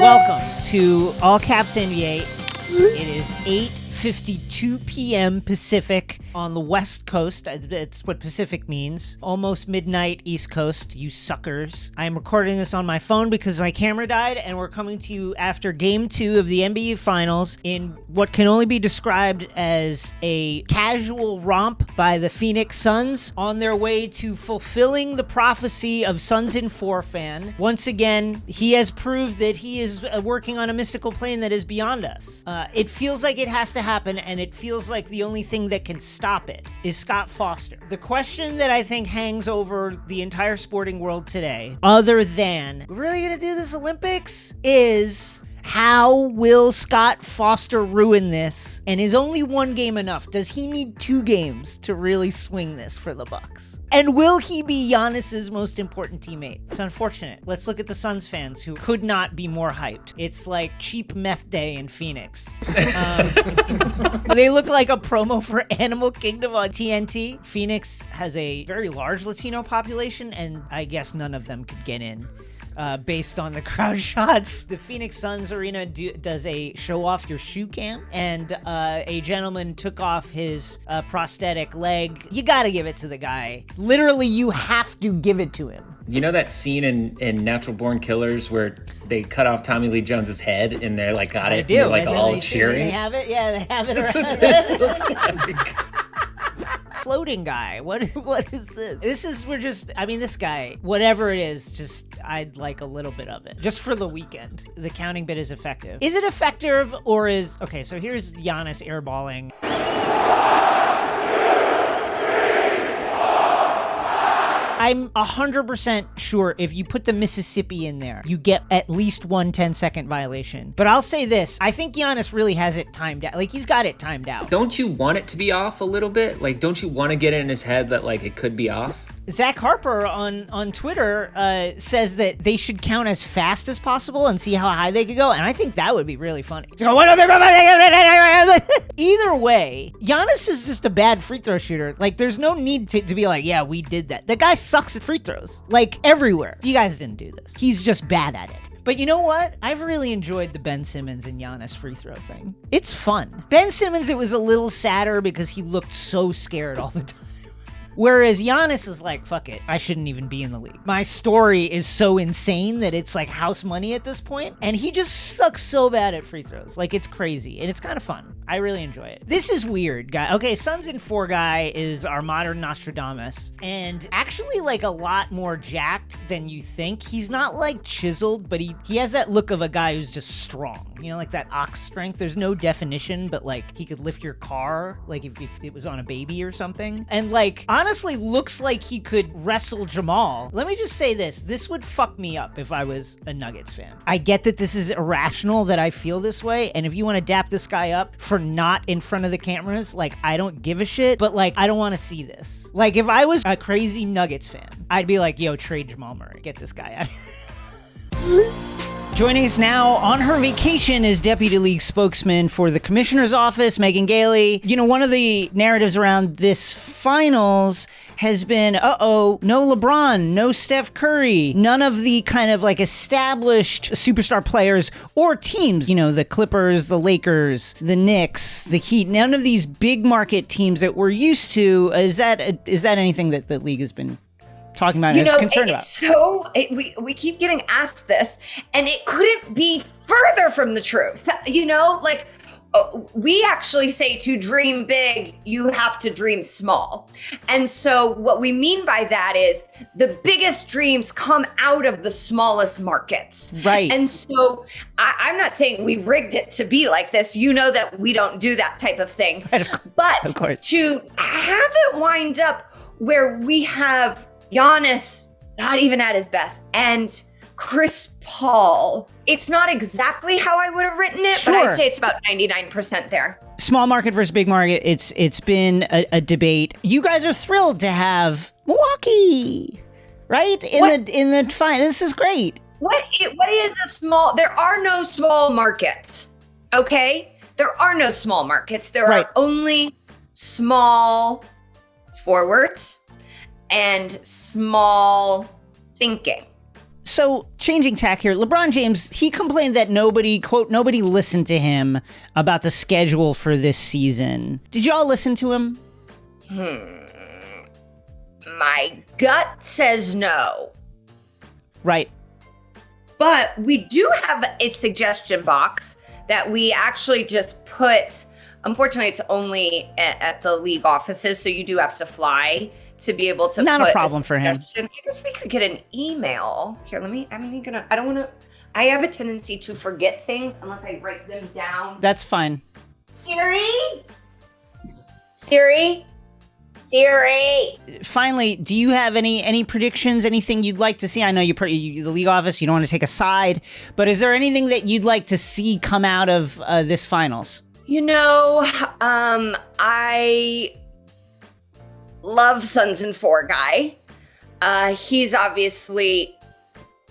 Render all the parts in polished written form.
Welcome to All Caps NBA. It is 8:52 p.m. Pacific on the West Coast. That's what Pacific means. Almost midnight East Coast, you suckers. I'm recording this on my phone because my camera died, and we're coming to you after Game 2 of the NBA Finals in what can only be described as a casual romp by the Phoenix Suns on their way to fulfilling the prophecy of Suns in 4 fan. Once again, he has proved that he is working on a mystical plane that is beyond us. It feels like it has to happen, and it feels like the only thing that can stop it is Scott Foster. The question that I think hangs over the entire sporting world today, other than, we're really gonna do this Olympics, is how will Scott Foster ruin this? And is only one game enough? Does he need 2 games to really swing this for the Bucks? And will he be Giannis's most important teammate? It's unfortunate. Let's look at the Suns fans who could not be more hyped. It's like cheap meth day in Phoenix. They look like a promo for Animal Kingdom on TNT. Phoenix has a very large Latino population, and I guess none of them could get in. Based on the crowd shots. The Phoenix Suns arena does a show off your shoe cam, and a gentleman took off his prosthetic leg. You gotta give it to the guy. Literally, you have to give it to him. You know that scene in Natural Born Killers where they cut off Tommy Lee Jones's head and they're like, got it? They're like all cheering. They have it? Yeah, they have it That's around. what this looks like. Floating guy. What is this? This guy, whatever it is, just I'd like a little bit of it. Just for the weekend. The counting bit is effective. Is it effective or is... Okay, so here's Giannis airballing. I'm 100% sure if you put the Mississippi in there, you get at least one 10-second violation. But I'll say this, I think Giannis really has it timed out. Like, he's got it timed out. Don't you want it to be off a little bit? Like, don't you want to get it in his head that, like, it could be off? Zach Harper on Twitter says that they should count as fast as possible and see how high they could go, and I think that would be really funny. Either way, Giannis is just a bad free throw shooter. Like, there's no need to be like, yeah, we did that. The guy sucks at free throws, like, everywhere. You guys didn't do this. He's just bad at it. But you know what? I've really enjoyed the Ben Simmons and Giannis free throw thing. It's fun. Ben Simmons, it was a little sadder because he looked so scared all the time. Whereas Giannis is like, fuck it, I shouldn't even be in the league. My story is so insane that it's like house money at this point. And he just sucks so bad at free throws. Like, it's crazy. And it's kind of fun. I really enjoy it. This is weird, guy. Okay, Suns in 4 guy is our modern Nostradamus. And actually, like, a lot more jacked than you think. He's not, like, chiseled, but he has that look of a guy who's just strong. You know, like that ox strength. There's no definition, but, like, he could lift your car, like, if it was on a baby or something. And, like, honestly looks like he could wrestle Jamal. Let me just say this would fuck me up if I was a Nuggets fan. I get that this is irrational that I feel this way, and if you want to dap this guy up for not in front of the cameras, like, I don't give a shit, but, like, I don't want to see this. Like, if I was a crazy Nuggets fan, I'd be like, yo, trade Jamal Murray. Get this guy out of here. Joining us now on her vacation is Deputy League spokesman for the Commissioner's Office, Megan Gailey. You know, one of the narratives around this finals has been, no LeBron, no Steph Curry, none of the kind of like established superstar players or teams, you know, the Clippers, the Lakers, the Knicks, the Heat, none of these big market teams that we're used to. Is that anything that the league has been talking about and is concerned about? So we keep getting asked this, and it couldn't be further from the truth. You know, like, we actually say to dream big, you have to dream small. And so what we mean by that is the biggest dreams come out of the smallest markets. Right. And so I'm not saying we rigged it to be like this. You know that we don't do that type of thing. But to have it wind up where we have Giannis not even at his best, and Chris Paul, it's not exactly how I would have written it, sure, but I'd say it's about 99% there. Small market versus big market, it's been a debate. You guys are thrilled to have Milwaukee, right? In the final. This is great. What is a small? There are no small markets, okay? There are no small markets. There are only small forwards and small thinking. So, changing tack here, LeBron James, he complained that nobody, quote, nobody listened to him about the schedule for this season. Did y'all listen to him? My gut says no. Right. But we do have a suggestion box that we actually just put. Unfortunately, it's only at the league offices, so you do have to fly to be able to. Not put a problem for him. I guess we could get an email. Here, I don't want to. I have a tendency to forget things unless I write them down. That's fine. Siri. Finally, do you have any predictions? Anything you'd like to see? I know you the league office. You don't want to take a side, but is there anything that you'd like to see come out of this finals? I love Suns and 4 guy. He's obviously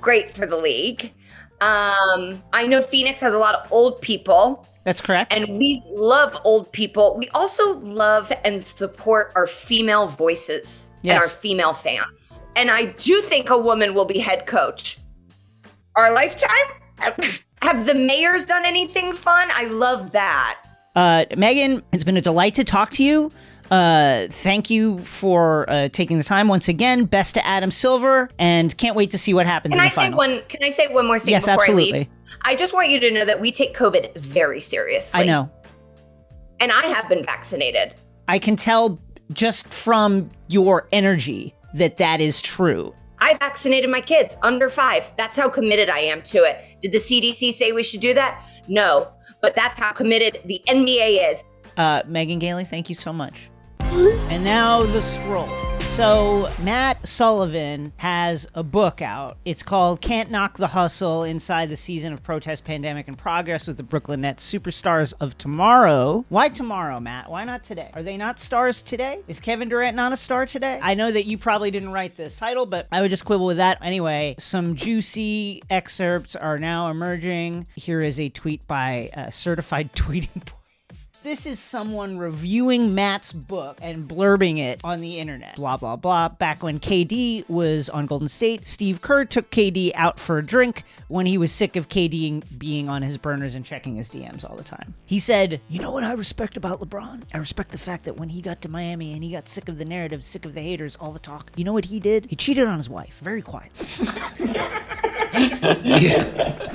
great for the league. I know Phoenix has a lot of old people. That's correct. And we love old people. We also love and support our female voices and our female fans. And I do think a woman will be head coach. Our lifetime? Have the mayors done anything fun? I love that. Megan, it's been a delight to talk to you. Thank you for taking the time once again. Best to Adam Silver, and can't wait to see what happens in the finals. Can I say one more thing before absolutely. I leave? I just want you to know that we take COVID very seriously. I know. And I have been vaccinated. I can tell just from your energy that is true. I vaccinated my kids under 5. That's how committed I am to it. Did the CDC say we should do that? No. But that's how committed the NBA is. Megan, Gailey, thank you so much. And now the scroll. So Matt Sullivan has a book out. It's called Can't Knock the Hustle: Inside the Season of Protest, Pandemic, and Progress with the Brooklyn Nets Superstars of Tomorrow. Why tomorrow, Matt? Why not today? Are they not stars today? Is Kevin Durant not a star today? I know that you probably didn't write this title, but I would just quibble with that. Anyway, some juicy excerpts are now emerging. Here is a tweet by Certified Tweeting Boy. This is someone reviewing Matt's book and blurbing it on the internet. Blah, blah, blah. Back when KD was on Golden State, Steve Kerr took KD out for a drink when he was sick of KD being on his burners and checking his DMs all the time. He said, "You know what I respect about LeBron? I respect the fact that when he got to Miami and he got sick of the narrative, sick of the haters, all the talk, you know what he did? He cheated on his wife, very quietly."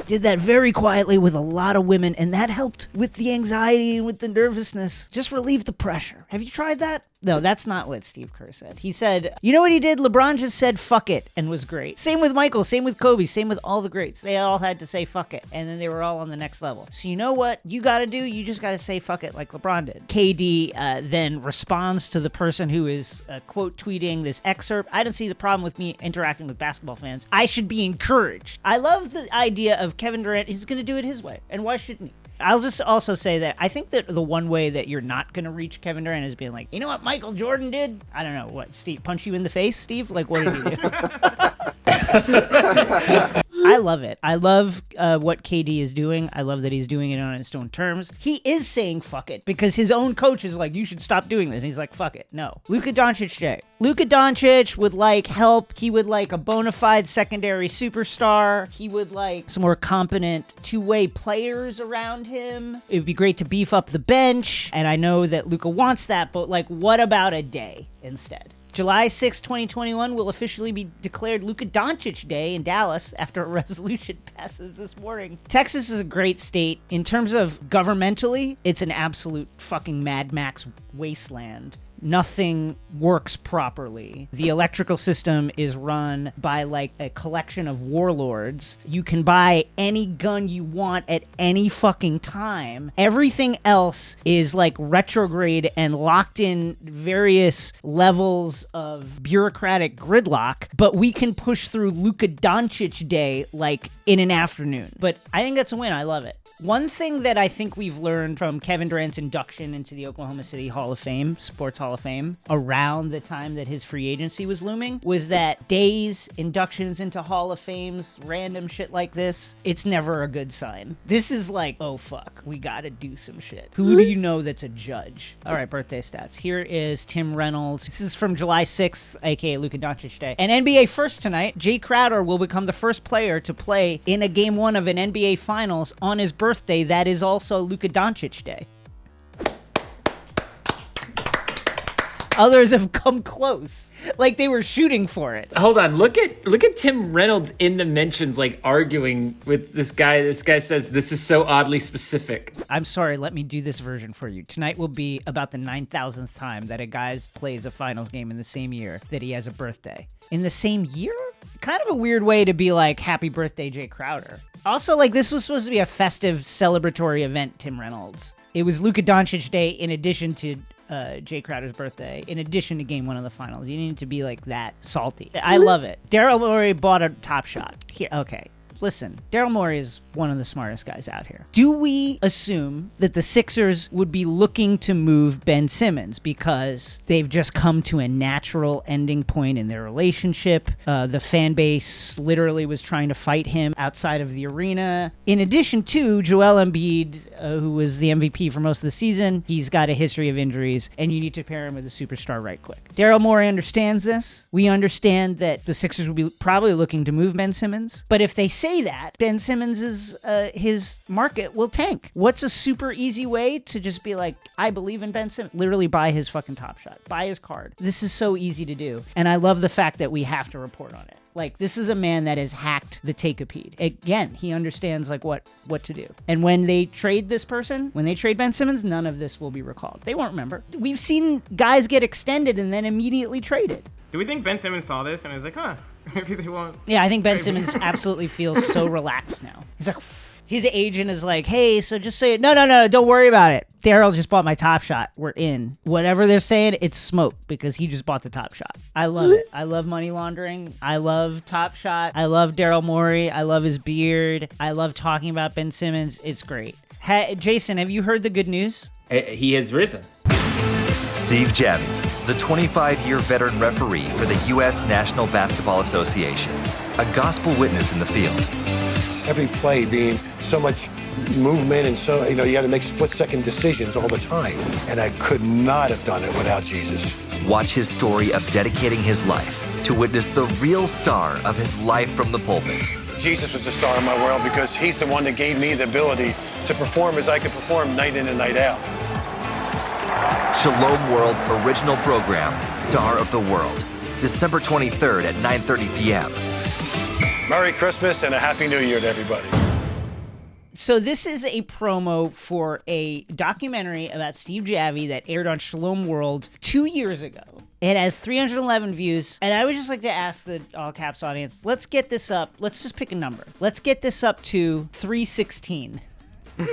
Did that very quietly with a lot of women, and that helped with the anxiety and with the nervousness. Just relieve the pressure. Have you tried that? No, that's not what Steve Kerr said. He said, you know what he did? LeBron just said fuck it and was great. Same with Michael, same with Kobe, same with all the greats. They all had to say fuck it, and then they were all on the next level. So you know what you gotta do? You just gotta say fuck it like LeBron did. KD then responds to the person who is quote tweeting this excerpt. I don't see the problem with me interacting with basketball fans. I should be encouraged. I love the idea of Kevin Durant. He's gonna do it his way, and why shouldn't he? I'll just also say that I think that the one way that you're not going to reach Kevin Durant is being like, you know what Michael Jordan did? I don't know. What, Steve, punch you in the face, Steve? Like, what did he do? I love it. I love what KD is doing. I love that he's doing it on his own terms. He is saying fuck it because his own coach is like, you should stop doing this. And he's like, fuck it. No. Luka Dončić J. Luka Dončić would like help. He would like a bona fide secondary superstar. He would like some more competent two-way players around him. It would be great to beef up the bench. And I know that Luka wants that, but like, what about a day instead? July 6, 2021 will officially be declared Luka Dončić Day in Dallas after a resolution passes this morning. Texas is a great state. In terms of governmentally, it's an absolute fucking Mad Max wasteland. Nothing works properly. The electrical system is run by like a collection of warlords. You can buy any gun you want at any fucking time. Everything else is like retrograde and locked in various levels of bureaucratic gridlock, but we can push through Luka Dončić Day like in an afternoon. But I think that's a win. I love it. One thing that I think we've learned from Kevin Durant's induction into the Oklahoma City Hall of Fame, Sports Hall of Fame around the time that his free agency was looming was that days, inductions into Hall of Fames, random shit like this, it's never a good sign. This is like, oh fuck, we gotta do some shit. Who do you know that's a judge? All right, birthday stats. Here is Tim Reynolds. This is from July 6th, aka Luka Dončić Day. And NBA first tonight, Jay Crowder will become the first player to play in a Game 1 of an NBA Finals on his birthday. That is also Luka Dončić Day. Others have come close. Like they were shooting for it. Hold on, look at Tim Reynolds in the mentions, like arguing with this guy. This guy says this is so oddly specific. I'm sorry, let me do this version for you. Tonight will be about the 9,000th time that a guy plays a finals game in the same year that he has a birthday. In the same year? Kind of a weird way to be like, happy birthday, Jay Crowder. Also, like, this was supposed to be a festive, celebratory event, Tim Reynolds. It was Luka Dončić Day in addition to Jay Crowder's birthday, in addition to Game 1 of the Finals. You need to be like that salty. I love it. Daryl Morey bought a Top Shot. Here, okay. Listen, Daryl Morey is one of the smartest guys out here. Do we assume that the Sixers would be looking to move Ben Simmons because they've just come to a natural ending point in their relationship? The fan base literally was trying to fight him outside of the arena. In addition to Joel Embiid, who was the MVP for most of the season, he's got a history of injuries, and you need to pair him with a superstar right quick. Daryl Morey understands this. We understand that the Sixers would be probably looking to move Ben Simmons, but if they say that, Ben Simmons' his market will tank. What's a super easy way to just be like, I believe in Ben Simmons? Literally buy his fucking Top Shot. Buy his card. This is so easy to do. And I love the fact that we have to report on it. Like, this is a man that has hacked the Takeapede. Again, he understands, like, what to do. And when they trade this person, when they trade Ben Simmons, none of this will be recalled. They won't remember. We've seen guys get extended and then immediately traded. Do we think Ben Simmons saw this and was like, maybe they won't? Yeah, I think Ben Simmons absolutely feels so relaxed now. He's like, his agent is like, hey, so just say it. No, don't worry about it. Daryl just bought my Top Shot. We're in. Whatever they're saying, it's smoke because he just bought the Top Shot. I love it. I love money laundering. I love Top Shot. I love Daryl Morey. I love his beard. I love talking about Ben Simmons. It's great. Jason, have you heard the good news? He has risen. Steve Javie, the 25-year veteran referee for the U.S. National Basketball Association, a gospel witness in the field. Every play being so much movement and so, you had to make split-second decisions all the time. And I could not have done it without Jesus. Watch his story of dedicating his life to witness the real star of his life from the pulpit. Jesus was the star of my world because he's the one that gave me the ability to perform as I could perform night in and night out. Shalom World's original program, Star of the World, December 23rd at 9:30 p.m. Merry Christmas and a Happy New Year to everybody. So this is a promo for a documentary about Steve Javie that aired on Shalom World 2 years ago. It has 311 views, and I would just like to ask the All Caps audience, let's get this up. Let's just pick a number. Let's get this up to 316. I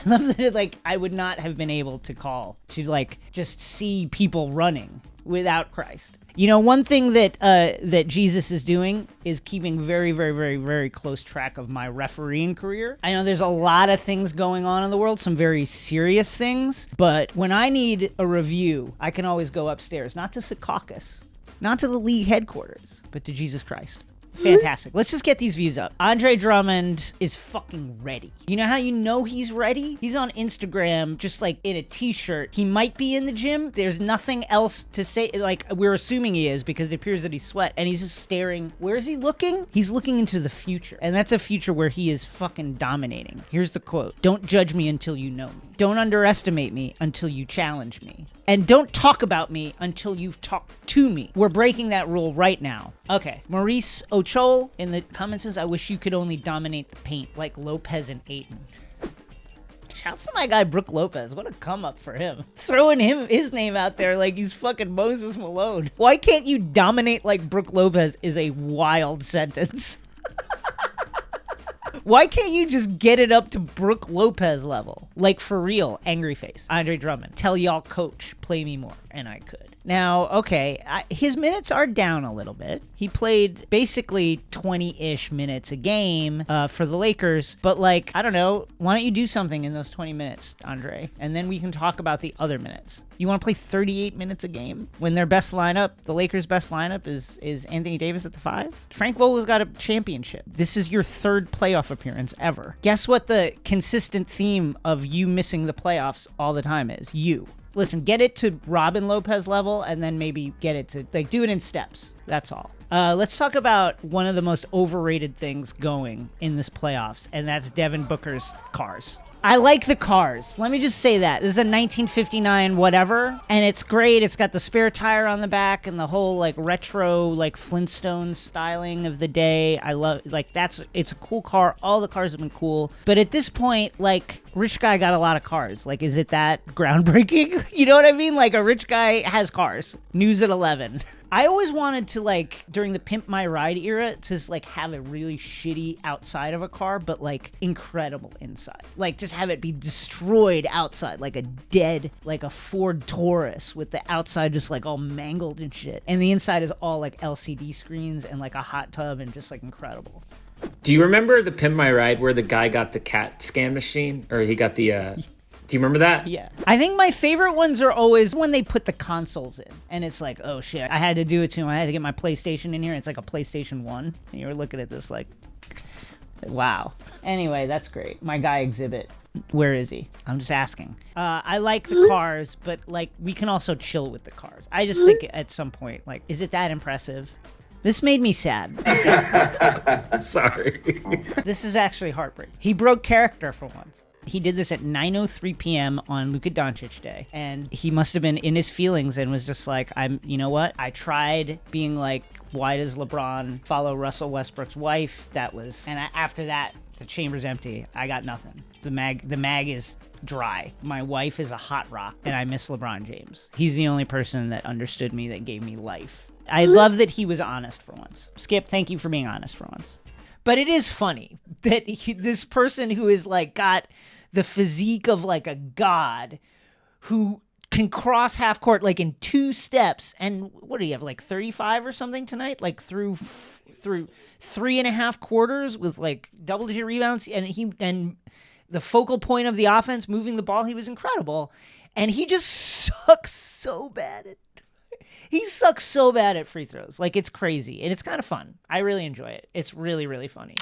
love that I would not have been able to call to just see people running without Christ. One thing that Jesus is doing is keeping very, very, very, very close track of my refereeing career. I know there's a lot of things going on in the world, some very serious things, but when I need a review, I can always go upstairs, not to Secaucus, not to the league headquarters, but to Jesus Christ. Fantastic. Let's just get these views up. Andre Drummond is fucking ready. You know how you know he's ready? He's on Instagram just in a t-shirt. He might be in the gym. There's nothing else to say. We're assuming he is because it appears that he's sweat and he's just staring. Where is he looking? He's looking into the future. And that's a future where he is fucking dominating. Here's the quote. Don't judge me until you know me. Don't underestimate me until you challenge me. And don't talk about me until you've talked to me. We're breaking that rule right now. Okay, Maurice Ochol in the comments says, I wish you could only dominate the paint like Lopez and Ayton. Shouts to my guy Brook Lopez. What a come up for him. Throwing his name out there like he's fucking Moses Malone. Why can't you dominate like Brook Lopez is a wild sentence. Why can't you just get it up to Brook Lopez level? For real, angry face. Andre Drummond, tell y'all coach, play me more. and I could. Now, okay, his minutes are down a little bit. He played basically 20-ish minutes a game for the Lakers, but like, I don't know, why don't you do something in those 20 minutes, Andre? And then we can talk about the other minutes. You want to play 38 minutes a game when their best lineup, the Lakers' best lineup, is Anthony Davis at the 5? Frank Vogel's got a championship. This is your 3rd playoff appearance ever. Guess what the consistent theme of you missing the playoffs all the time is? You. Listen, get it to Robin Lopez level and then maybe get it to, like, do it in steps. That's all. Let's talk about one of the most overrated things going in this playoffs, and that's Devin Booker's cars. I like the cars. Let me just say that. This is a 1959 whatever, and it's great. It's got the spare tire on the back and the whole, like, retro, like, Flintstones styling of the day. I love, like, it's a cool car. All the cars have been cool. But at this point, like, rich guy got a lot of cars. Like, is it that groundbreaking? You know what I mean? Like, a rich guy has cars. News at 11. I always wanted to, like, during the Pimp My Ride era, to, like, have a really shitty outside of a car, but, like, incredible inside. Like, just have it be destroyed outside, like a dead, like a Ford Taurus with the outside just, like, all mangled and shit. And the inside is all, like, LCD screens and, like, a hot tub and just, like, incredible. Do you remember the Pimp My Ride where the guy got the CAT scan machine? Or he got the... Do you remember that? Yeah. I think my favorite ones are always when they put the consoles in. And it's like, oh shit, I had to do it to him. I had to get my PlayStation in here. It's like a PlayStation 1. And you were looking at this like, wow. Anyway, that's great. My guy Exhibit. Where is he? I'm just asking. I like the cars, but like we can also chill with the cars. I just think at some point, like, is it that impressive? This made me sad. Sorry. This is actually heartbreaking. He broke character for once. He did this at 9:03 p.m. on Luka Dončić Day, and he must have been in his feelings and was just like, you know what? I tried being like, why does LeBron follow Russell Westbrook's wife? After that, the chamber's empty. I got nothing. The mag is dry. My wife is a hot rock, and I miss LeBron James. He's the only person that understood me, that gave me life. I love that he was honest for once. Skip, thank you for being honest for once. But it is funny that this person who is like got the physique of like a god, who can cross half court like in 2 steps, and what do you have, like 35 or something tonight, like through 3.5 quarters with like double-digit rebounds, and the focal point of the offense, moving the ball, he was incredible, and he just sucks so bad at. He sucks so bad at free throws. Like, it's crazy. And it's kind of fun. I really enjoy it. It's really, really funny.